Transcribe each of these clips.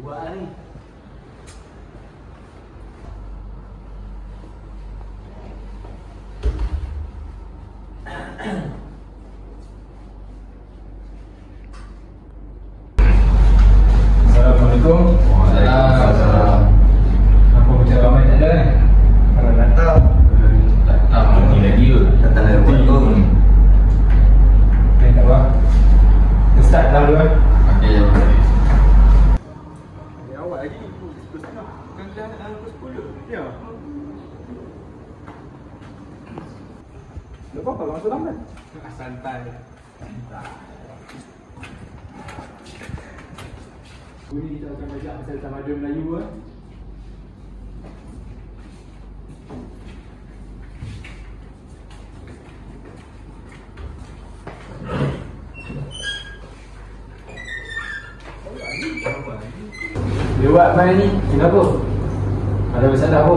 buat ni. Assalamualaikum. Waalaikumsalam. Apa macam ramai tak ada kan? Kalau datang Ni lagi ke? datang dari buat tu. Tak apa. Kita start dalam dulu kan? Okey. Awal lagi pukul 10.30. Kan kelas pukul 10. Ya. Tak apa-apa, masuk lambat. Santai. Hari ni kita akan belajar pasal tamadun Melayu lah. Dia buat main ni, kenapa? Ada masalah apa?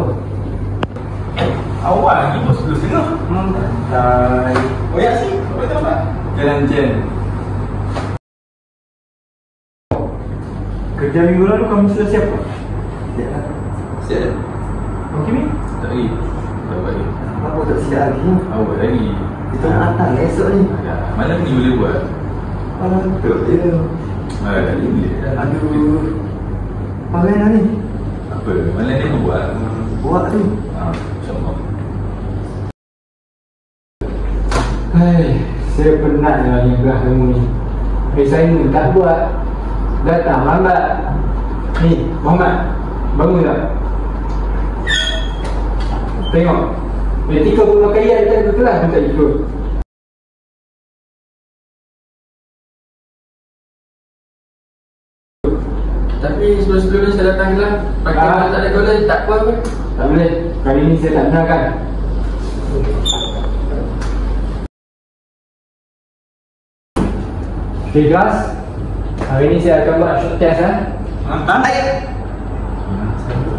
Awal lagi pukul 10.30. Santai. Oh ya sih, boleh tak? Jalan Jen. Kerja minggu lalu kamu sudah siap tak? Siap. Okey ni? Tak lagi. Tak lagi. Apa tak siap lagi? Awal lagi. Kita nak datang esok ni. Mana ni boleh buat? Betul dia. Lagi boleh. Aduh. Bagaimana ni? Apa? Mana ni buat? Buat tu. InsyaAllah. Hai, saya penat dengan yang belah kamu ni. Assignment tak buat. Datang lambat. Ni, Muhammad. Bangun tak? Tengok. Etika pemakaian datang ke kelas pun tak ikut. Tapi sebelum-sebelum ni saya datang kelas pakai tak ada golek, tak apa pun. Tak boleh. Kali ni saya tak benarkan. Okay kelas. Hari ni saya akan buat short test lah.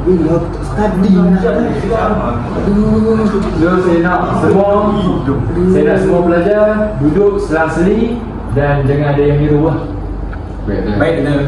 Bila study nak. Aduh. So saya nak semua pelajar duduk selang-seli dan jangan ada yang miru lah. Baik dengan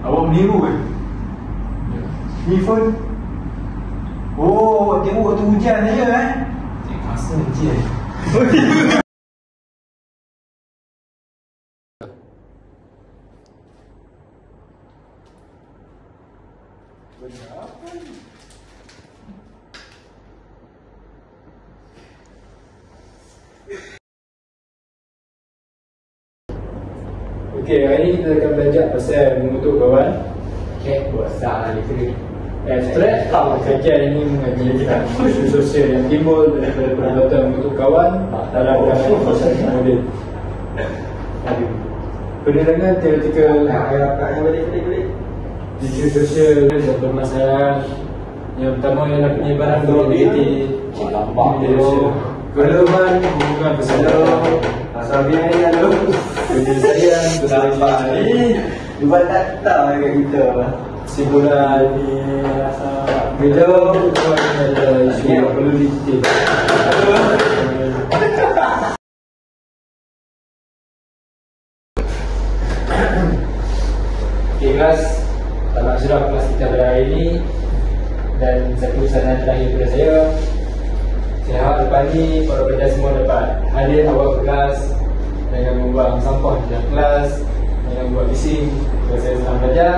Awak meniru kan? Ni phone. Oh, tengok waktu hujan saja kan? Masa hujan. Okey, hari ni kita akan belajar pasal membentuk kawan. Okay, besar lah kita. Abstrak, kajian ini mengaji tentang isu sosial yang timbul daripada perbuatan membentuk kawan dalam kalangan masyarakat moden. Penerangan teoretikal Agak-agaknya balik. isu sosial dan permasalahan. Yang pertama ialah penyebaran probabiliti. Relevan hubungan persaudaraan. Asal biar ni lalu. Penyelesaian persoalan Ni buat tak tahu kat kita. simpulan ni asal bila ada isu yang perlu dikutip. Okay kelas, tamat sudah kelas kita pada hari ini. Dan satu pesanan terakhir kepada saya, saya harap depan ni para pelajar semua dapat hadir awal kelas jangan membuang sampah di dalam kelas, jangan buat bising kalau saya sedang belajar.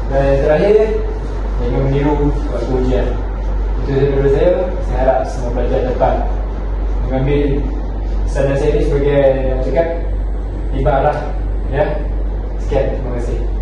Dan yang terakhir, jangan meniru waktu ujian. Itu saja daripada saya. Saya harap semua pelajar dapat mengambil pesanan saya ini sebagai yang cakap ibarat, ya. Sekian, terima kasih.